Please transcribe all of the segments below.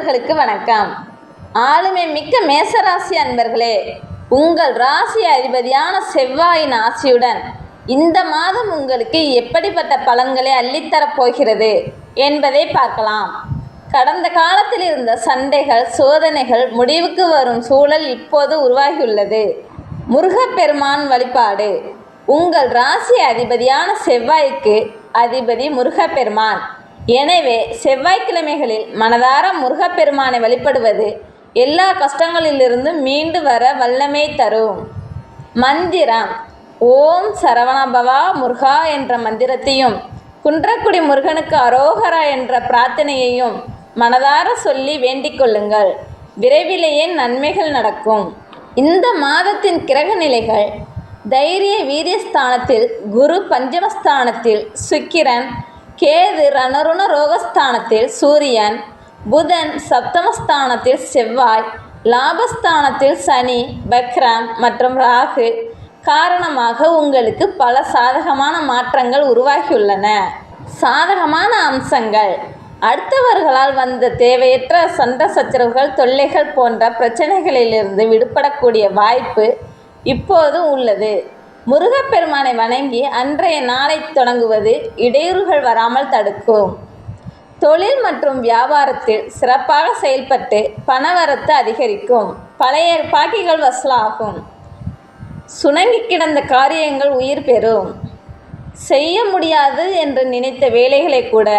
அன்பர்களுக்கு வணக்கம். ஆளுமை மிக்க மேசராசி அன்பர்களே, உங்கள் ராசி அதிபதியான செவ்வாயின் ஆசியுடன் இந்த மாதம் உங்களுக்கு எப்படிப்பட்ட பலன்களை அள்ளித்தரப் போகிறது என்பதை பார்க்கலாம். கடந்த காலத்தில் இருந்த சண்டைகள், சோதனைகள் முடிவுக்கு வரும் சூழல் இப்போது உருவாகியுள்ளது. முருகப்பெருமான் வழிபாடு. உங்கள் ராசி அதிபதியான செவ்வாய்க்கு அதிபதி முருகப்பெருமான். எனவே செவ்வாய்க்கிழமைகளில் மனதார முருகப்பெருமானை வழிபடுவது எல்லா கஷ்டங்களிலிருந்தும் மீண்டு வர வல்லமை தரும். மந்திரம்: ஓம் சரவணபவா முருகா என்ற மந்திரத்தையும், குன்றக்குடி முருகனுக்கு அரோகரா என்ற பிரார்த்தனையையும் மனதார சொல்லி வேண்டிக் கொள்ளுங்கள். விரைவிலேயே நன்மைகள் நடக்கும். இந்த மாதத்தின் கிரக நிலைகள்: தைரிய வீரியஸ்தானத்தில் குரு, பஞ்சமஸ்தானத்தில் சுக்கிரன், கேது ரணருண ரோகஸ்தானத்தில் சூரியன், புதன் சப்தமஸ்தானத்தில் செவ்வாய், லாபஸ்தானத்தில் சனி, பக்ரம் மற்றும் ராகு காரணமாக உங்களுக்கு பல சாதகமான மாற்றங்கள் உருவாகியுள்ளன. சாதகமான அம்சங்கள்: அடுத்தவர்களால் வந்த தேவையற்ற சண்டை சச்சரவுகள், தொல்லைகள் போன்ற பிரச்சனைகளிலிருந்து விடுபடக்கூடிய வாய்ப்பு இப்போது உள்ளது. முருகப்பெருமானை வணங்கி அன்றைய நாளை தொடங்குவது இடையூறுகள் வராமல் தடுக்கும். தொழில் மற்றும் வியாபாரத்தில் சிறப்பாக செயல்பட்டு பணவரத்து அதிகரிக்கும். பழைய பாக்கிகள் வசூலாகும். சுணங்கி கிடந்த காரியங்கள் உயிர் பெறும். செய்ய முடியாது என்று நினைத்த வேலைகளை கூட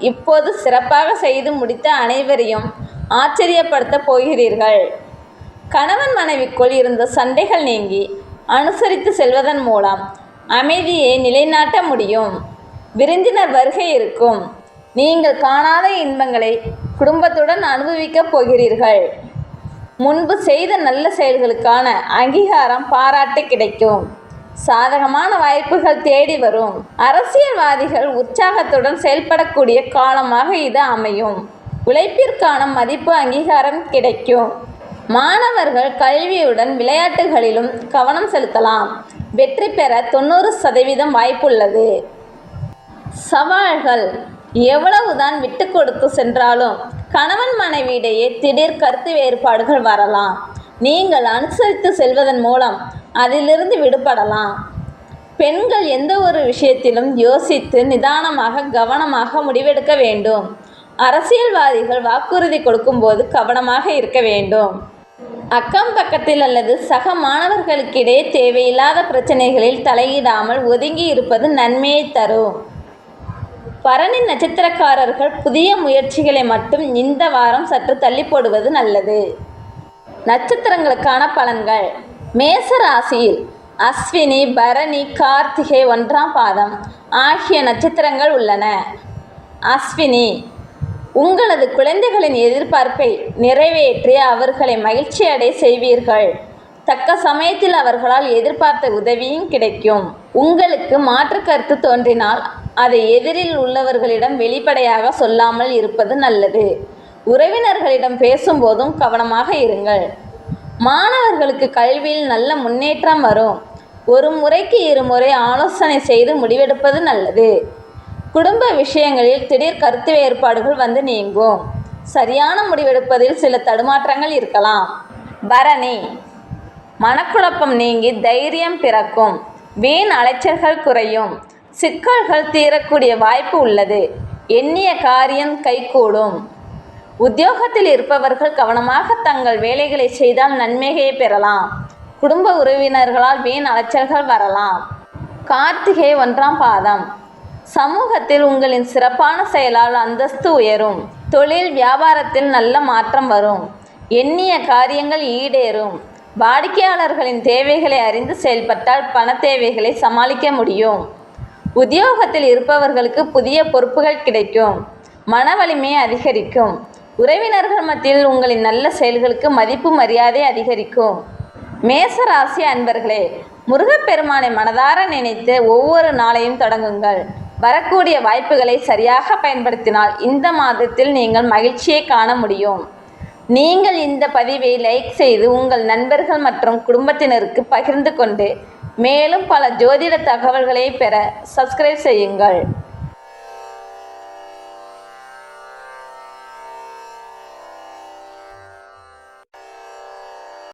இப்போது சிறப்பாக செய்து முடித்த அனைவரையும் ஆச்சரியப்படுத்த போகிறீர்கள். கணவன் மனைவிக்குள் இருந்த சண்டைகள் நீங்கி அனுசரித்து செல்வதன் மூலம் அமைதியை நிலைநாட்ட முடியும். விருந்தினர் வருகை இருக்கும். நீங்கள் காணாத இன்பங்களை குடும்பத்துடன் அனுபவிக்கப் போகிறீர்கள். முன்பு செய்த நல்ல செயல்களுக்கான அங்கீகாரம், பாராட்டு கிடைக்கும். சாதகமான வாய்ப்புகள் தேடி வரும். அரசியல்வாதிகள் உற்சாகத்துடன் செயல்படக்கூடிய காலமாக இது அமையும். உழைப்பிற்கான மதிப்பு, அங்கீகாரம் கிடைக்கும். மாணவர்கள் கல்வியுடன் விளையாட்டுகளிலும் கவனம் செலுத்தலாம். வெற்றி பெற 90% வாய்ப்புள்ளது. சவால்கள்: எவ்வளவுதான் விட்டு கொடுத்து சென்றாலும் கணவன் மனைவியிடையே திடீர் கருத்து வேறுபாடுகள் வரலாம். நீங்கள் அனுசரித்து செல்வதன் மூலம் அதிலிருந்து விடுபடலாம். பெண்கள் எந்த ஒரு விஷயத்திலும் யோசித்து நிதானமாக, கவனமாக முடிவெடுக்க வேண்டும். அரசியல்வாதிகள் வாக்குறுதி கொடுக்கும்போது கவனமாக இருக்க வேண்டும். அக்கம் பக்கத்தில் அல்லது சக மாணவர்களுக்கிடையே தேவையில்லாத பிரச்சனைகளில் தலையிடாமல் ஒதுங்கி இருப்பது நன்மையை தரும். பரணி நட்சத்திரக்காரர்கள் புதிய முயற்சிகளை மட்டும் இந்த வாரம் சற்று தள்ளி போடுவது நல்லது. நட்சத்திரங்களுக்கான பலன்கள்: மேச ராசியில் அஸ்வினி, பரணி, கார்த்திகை 1ஆம் பாதம் ஆகிய நட்சத்திரங்கள் உள்ளன. அஸ்வினி: உங்களது குழந்தைகளின் எதிர்பார்ப்பை நிறைவேற்றி அவர்களை மகிழ்ச்சி அடைய செய்வீர்கள். தக்க சமயத்தில் அவர்களால் எதிர்பார்த்த உதவியும் கிடைக்கும். உங்களுக்கு மாற்று கருத்து தோன்றினால் அதை எதிரில் உள்ளவர்களிடம் வெளிப்படையாக சொல்லாமல் இருப்பது நல்லது. உறவினர்களிடம் பேசும்போதும் கவனமாக இருங்கள். மாணவர்களுக்கு கல்வியில் நல்ல முன்னேற்றம் வரும். ஒரு முறைக்கு 2 முறை ஆலோசனை செய்து முடிவெடுப்பது நல்லது. குடும்ப விஷயங்களில் திடீர் கருத்து வேறுபாடுகள் வந்து நீங்கும். சரியான முடிவெடுப்பதில் சில தடுமாற்றங்கள் இருக்கலாம். பரணி: மனக்குழப்பம் நீங்கி தைரியம் பிறக்கும். வீண் அலைச்சல்கள் குறையும். சிக்கல்கள் தீரக்கூடிய வாய்ப்பு உள்ளது. எண்ணிய காரியம் கைகூடும். உத்தியோகத்தில் இருப்பவர்கள் கவனமாக தங்கள் வேலைகளை செய்தால் நன்மையை பெறலாம். குடும்ப உறவினர்களால் வீண் அலைச்சல்கள் வரலாம். கார்த்திகை 1ஆம் பாதம். சமூகத்தில் உங்களின் சிறப்பான செயலால் அந்தஸ்து உயரும். தொழில் வியாபாரத்தில் நல்ல மாற்றம் வரும். எண்ணிய காரியங்கள் ஈடேறும். வாடிக்கையாளர்களின் தேவைகளை அறிந்து செயல்பட்டால் பண தேவைகளை சமாளிக்க முடியும். உத்தியோகத்தில் இருப்பவர்களுக்கு புதிய பொறுப்புகள் கிடைக்கும். மன வலிமை அதிகரிக்கும். உறவினர்கள் மத்தியில் உங்களின் நல்ல செயல்களுக்கு மதிப்பு, மரியாதை அதிகரிக்கும். மேசராசி அன்பர்களே, முருகப்பெருமானை மனதார நினைத்து ஒவ்வொரு நாளையும் தொடங்குங்கள். வரக்கூடிய வாய்ப்புகளை சரியாக பயன்படுத்தினால் இந்த மாதத்தில் நீங்கள் மகிழ்ச்சியை காண முடியும். நீங்கள் இந்த பதிவை லைக் செய்து உங்கள் நண்பர்கள் மற்றும் குடும்பத்தினருக்கு பகிர்ந்து கொண்டு மேலும் பல ஜோதிட தகவல்களை பெற சப்ஸ்கிரைப் செய்யுங்கள்.